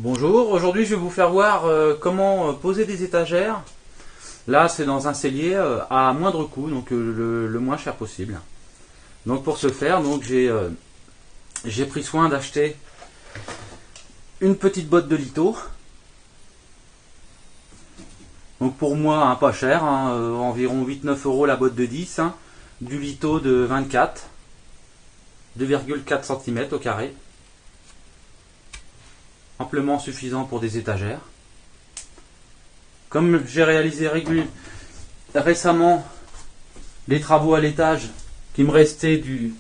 Bonjour, aujourd'hui je vais vous faire voir comment poser des étagères. Là c'est dans un cellier à moindre coût, donc le moins cher possible. Donc pour ce faire, j'ai pris soin d'acheter une petite botte de litho. Donc pour moi pas cher, environ 8-9 € la botte de 10, du litho de 24, 2,4 cm au carré. Amplement suffisant pour des étagères. Comme j'ai réalisé récemment les travaux à l'étage, qui me restait du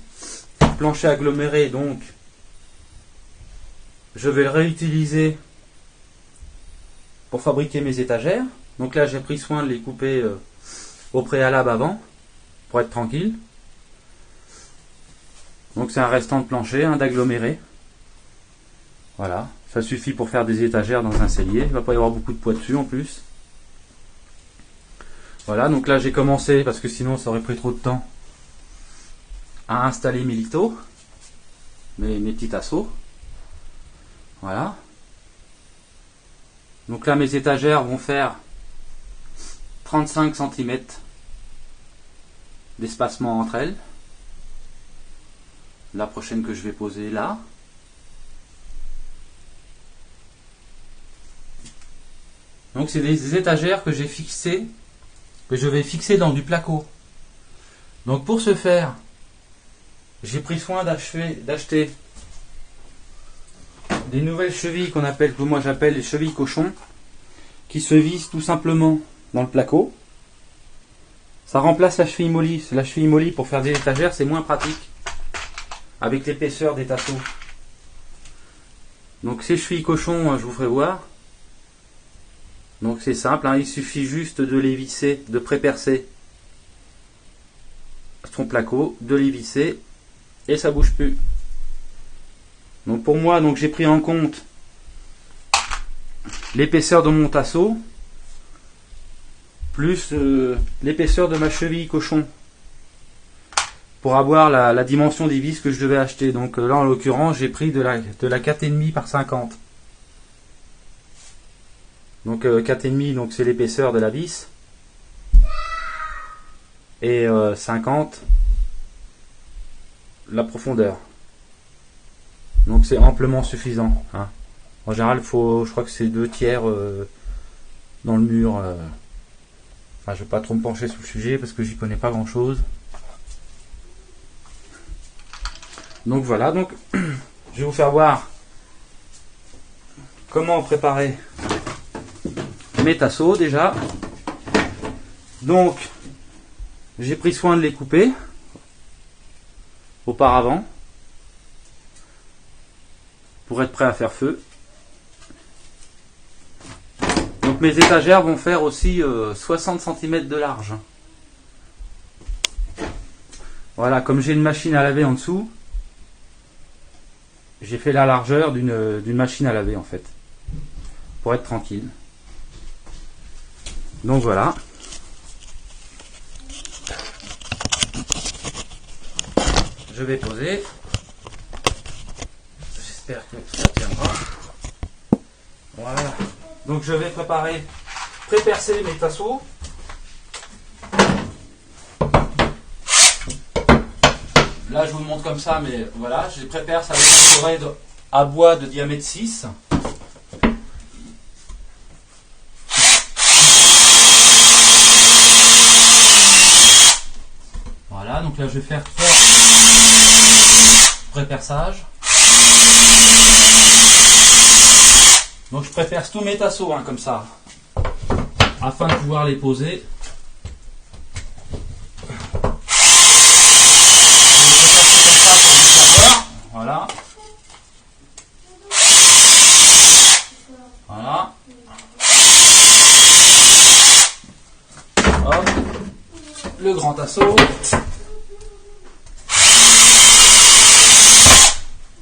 plancher aggloméré, donc je vais le réutiliser pour fabriquer mes étagères. Donc là j'ai pris soin de les couper au préalable avant, pour être tranquille. Donc c'est un restant de plancher, d'aggloméré. Voilà. Ça suffit pour faire des étagères dans un cellier. Il ne va pas y avoir beaucoup de poids dessus en plus. Voilà, donc là j'ai commencé, parce que sinon ça aurait pris trop de temps, à installer mes lithos, mes petits tasseaux. Voilà. Donc là mes étagères vont faire 35 cm d'espacement entre elles. La prochaine que je vais poser là. Donc c'est des étagères que j'ai fixées, que je vais fixer dans du placo. Donc pour ce faire, j'ai pris soin d'acheter des nouvelles chevilles que moi j'appelle les chevilles cochons, qui se vissent tout simplement dans le placo. Ça remplace la cheville molly. La cheville molly pour faire des étagères, c'est moins pratique avec l'épaisseur des tasseaux. Donc ces chevilles cochons, je vous ferai voir. Donc c'est simple, il suffit juste de les visser, de prépercer son placo, de les visser et ça bouge plus. Donc pour moi, j'ai pris en compte l'épaisseur de mon tasseau plus l'épaisseur de ma cheville cochon pour avoir la dimension des vis que je devais acheter. Donc là en l'occurrence j'ai pris de la 4,5 par 50. Donc 4,5, donc c'est l'épaisseur de la vis, et 50 la profondeur. Donc c'est amplement suffisant. En général, je crois que c'est 2/3 dans le mur. Enfin, je vais pas trop me pencher sur le sujet parce que j'y connais pas grand chose. Donc voilà, donc je vais vous faire voir comment préparer mes tasseaux déjà. Donc j'ai pris soin de les couper auparavant pour être prêt à faire feu. Donc mes étagères vont faire aussi 60 cm de large. Voilà, comme j'ai une machine à laver en dessous, j'ai fait la largeur d'une machine à laver en fait, pour être tranquille. Donc voilà. Je vais poser. J'espère que ça tiendra. Voilà. Donc je vais prépercer mes tasseaux. Là je vous le montre comme ça, mais voilà, je les préperce avec un thread à bois de diamètre 6. Voilà, donc là je vais faire préperçage. Donc je préperce tous mes tasseaux comme ça, afin de pouvoir les poser. Voilà. Voilà. Hop. Le grand tasseau.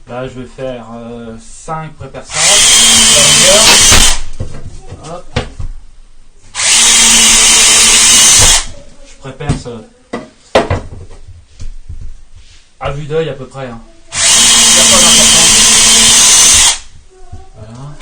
Là, je vais faire 5 préperçages. Hop. Je préperce à vue d'œil à peu près. Voilà.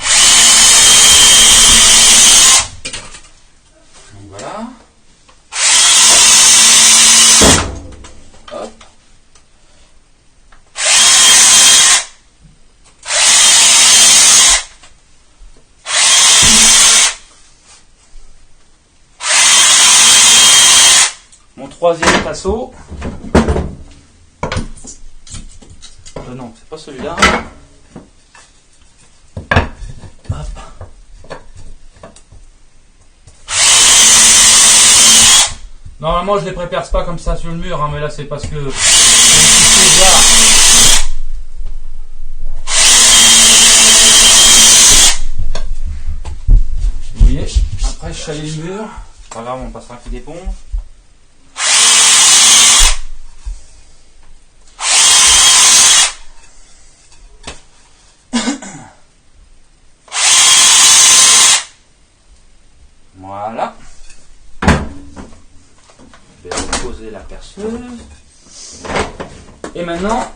troisième tasseau. Non, c'est pas celui-là. Normalement, je les préperce pas comme ça sur le mur, hein, mais là, c'est parce que... Vous voyez, après, je salis le mur. Pas grave, on passera un fil d'éponge. Voilà. Je vais reposer la perceuse. Et maintenant,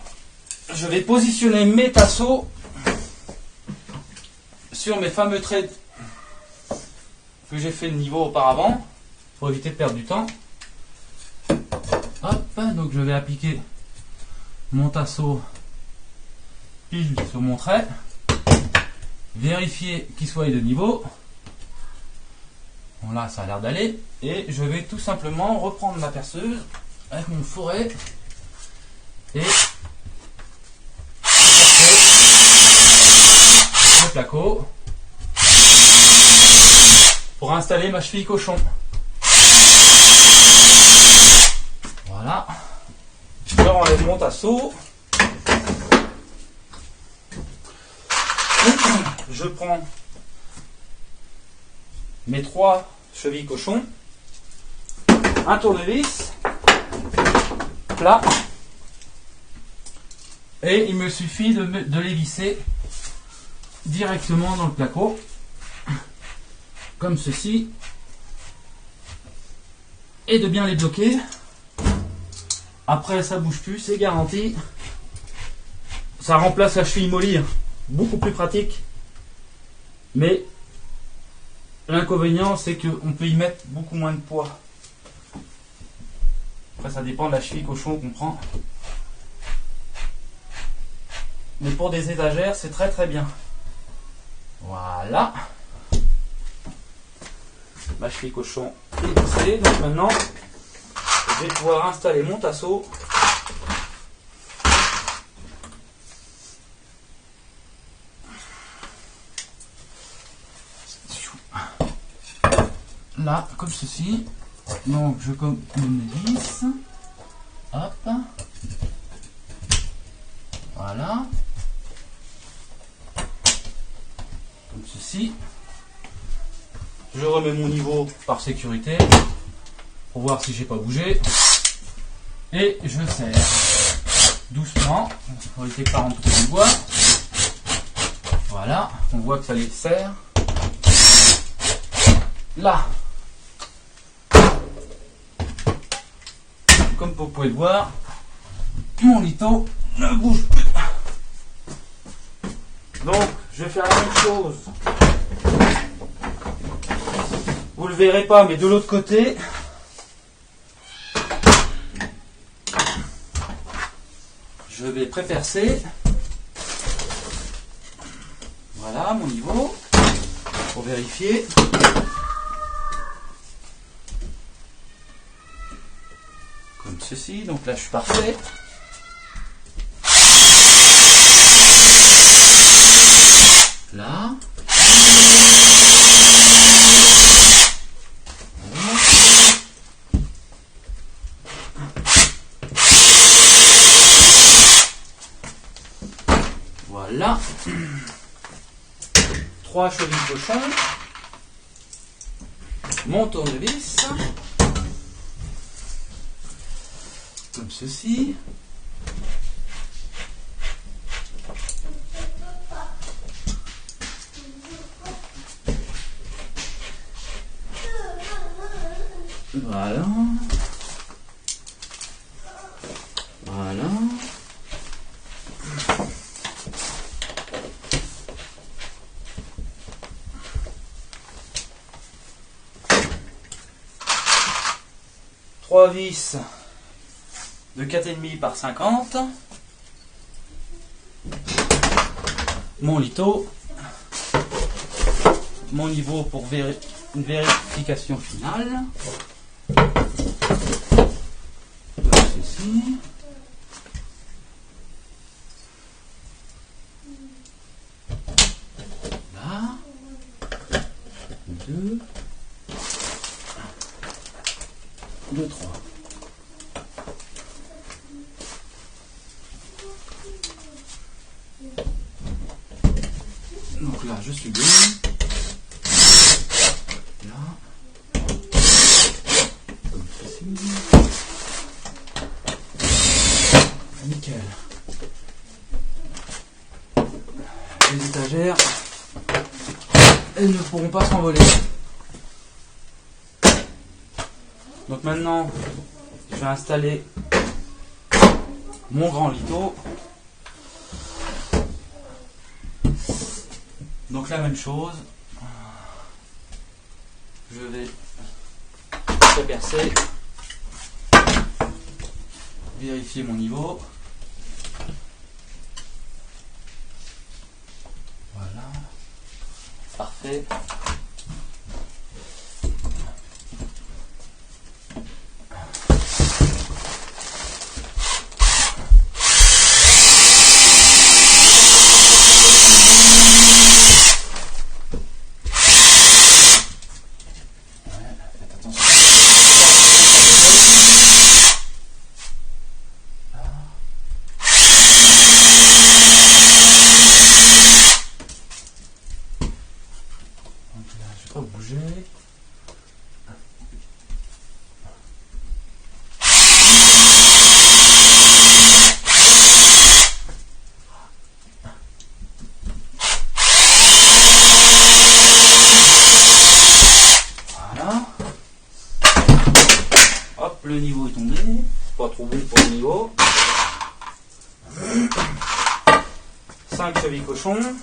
je vais positionner mes tasseaux sur mes fameux traits que j'ai fait le niveau auparavant pour éviter de perdre du temps. Hop, donc je vais appliquer mon tasseau pile sur mon trait, vérifier qu'il soit de niveau. Bon, là ça a l'air d'aller, et je vais tout simplement reprendre ma perceuse avec mon fourret et le placo pour installer ma cheville cochon. Voilà, je renlève mon tasseau, je prends mes 3 chevilles cochons, un tournevis plat, et il me suffit de les visser directement dans le placo, comme ceci, et de bien les bloquer. Après, ça bouge plus, c'est garanti. Ça remplace la cheville molly, beaucoup plus pratique, mais l'inconvénient, c'est qu'on peut y mettre beaucoup moins de poids. Après, ça dépend de la cheville cochon qu'on prend. Mais pour des étagères, c'est très très bien. Voilà. Ma cheville cochon est vissée. Donc maintenant, je vais pouvoir installer mon tasseau. Là, comme ceci. Donc, je commande mes vis. Hop. Voilà. Comme ceci. Je remets mon niveau par sécurité pour voir si j'ai pas bougé. Et je serre doucement pour éviter que ça rentre dans le bois. Voilà, on voit que ça les serre. Là, comme vous pouvez le voir, mon lito ne bouge plus. Donc, je vais faire la même chose. Vous le verrez pas, mais de l'autre côté, je vais prépercer. Voilà mon niveau pour vérifier. Comme ceci, donc là je suis parfait. Là. Voilà. 3 chevilles cochons. Mon tournevis. Comme ceci. Voilà. Voilà. Trois vis de 4,5 par 50. Mon lito. Mon niveau pour une vérification finale. 2, 2, 3. Donc là, je suis bien. Là. Comme ceci. Nickel. Les étagères, elles ne pourront pas s'envoler. Donc maintenant, je vais installer mon grand litho. Donc la même chose. Je vais traverser, vérifier mon niveau. Voilà. Parfait. Bouger. Voilà. Hop, le niveau est tombé. Pas trop bon pour le niveau. 5 chevilles cochons.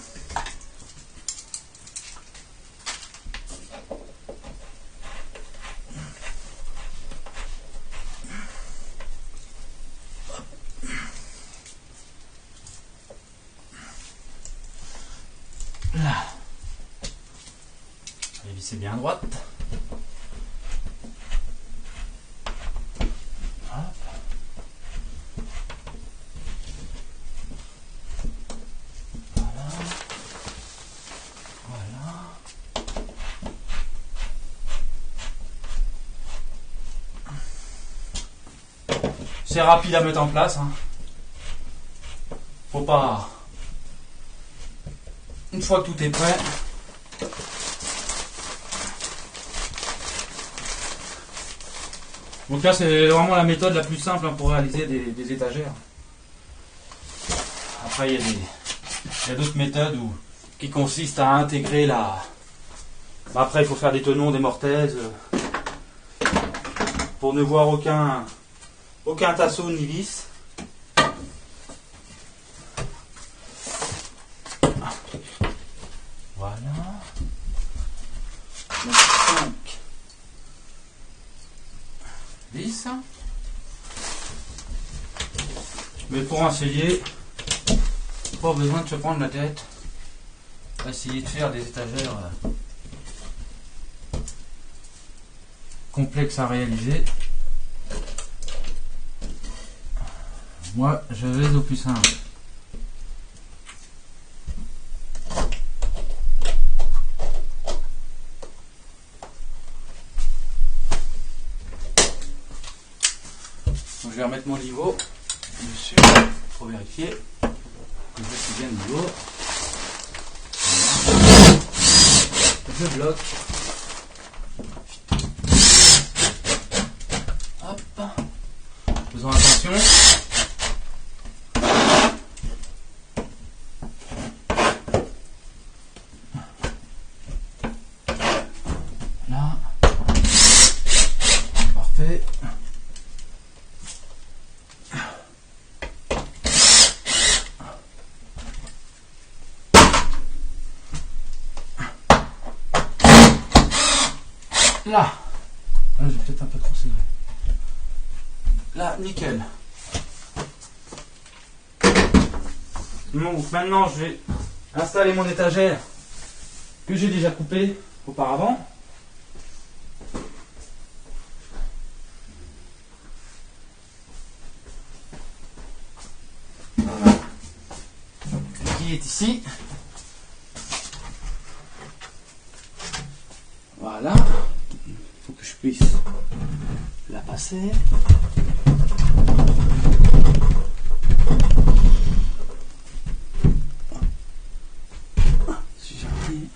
Là. Et visser bien à droite. Hop. Voilà. Voilà. C'est rapide à mettre en place. Hein. Faut pas... Une fois que tout est prêt, donc là c'est vraiment la méthode la plus simple pour réaliser des étagères. Après il y a d'autres méthodes qui consistent à intégrer la... Après il faut faire des tenons, des mortaises pour ne voir aucun tasseau ni vis. Voilà. Donc 5 vis. Mais pour un cellier, pas besoin de se prendre la tête. Essayer de faire des étagères complexes à réaliser. Moi, je vais au plus simple. Je vais remettre mon niveau dessus pour vérifier que je suis bien niveau. Voilà. Je bloque. Hop. Faisons attention. Là. Parfait. Là, j'ai peut-être un peu trop serré. Là, nickel. Donc maintenant, je vais installer mon étagère que j'ai déjà coupée auparavant. Qui est ici. Voilà. Il faut que je puisse la passer. Si j'arrive.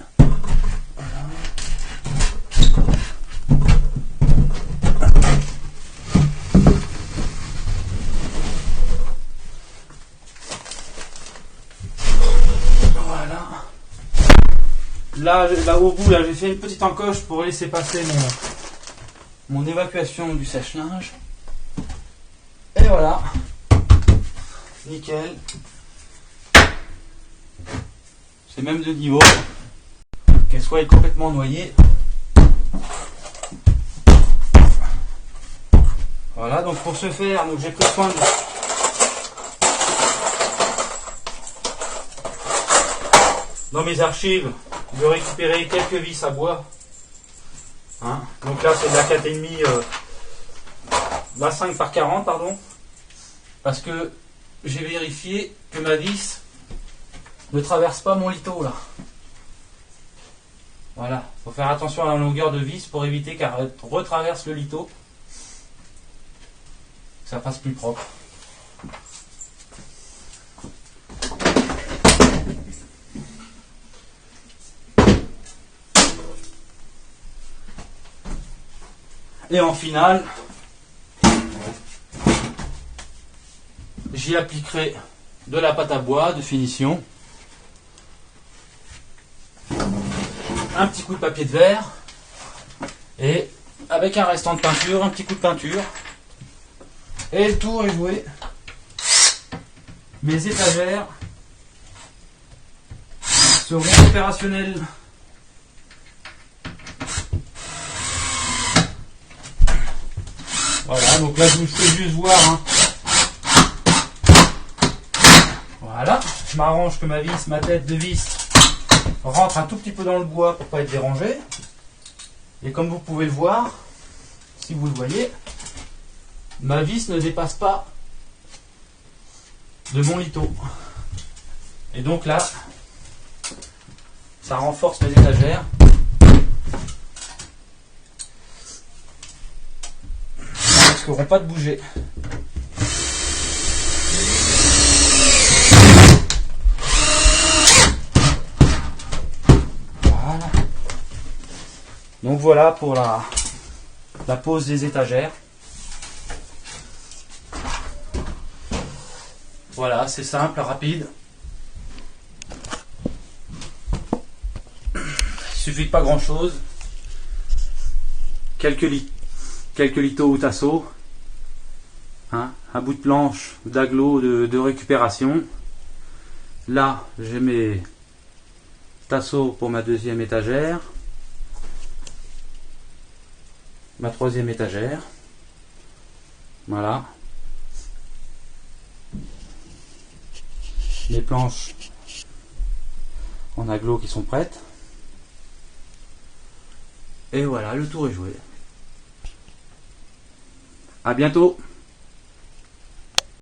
Voilà. Là au bout, là j'ai fait une petite encoche pour laisser passer mon évacuation du sèche-linge. Et voilà. Nickel. C'est même de niveau. Qu'elle soit complètement noyée. Voilà, donc pour ce faire, j'ai pris soin dans mes archives de récupérer quelques vis à bois. Hein, donc là c'est de la 4,5 la 5 par 40 pardon, parce que j'ai vérifié que ma vis ne traverse pas mon lito là. Voilà, faut faire attention à la longueur de vis pour éviter qu'elle retraverse le lito, que ça fasse plus propre. Et en finale, j'y appliquerai de la pâte à bois de finition, un petit coup de papier de verre et avec un restant de peinture, un petit coup de peinture, et le tour est joué. Mes étagères seront opérationnelles. Voilà, donc là je vous fais juste voir. Hein. Voilà, je m'arrange que ma tête de vis rentre un tout petit peu dans le bois pour pas être dérangée. Et comme vous pouvez le voir, si vous le voyez, ma vis ne dépasse pas de mon lito. Et donc là, ça renforce mes étagères. Elles ne risqueront pas de bouger. Voilà. Donc voilà pour la pose des étagères. Voilà, c'est simple, rapide. Il suffit de pas grand chose. Quelques litos ou tasseaux. Hein, un bout de planche d'agglo de récupération. Là, j'ai mes tasseaux pour ma deuxième étagère. Ma troisième étagère. Voilà. Les planches en agglo qui sont prêtes. Et voilà, le tour est joué. À bientôt.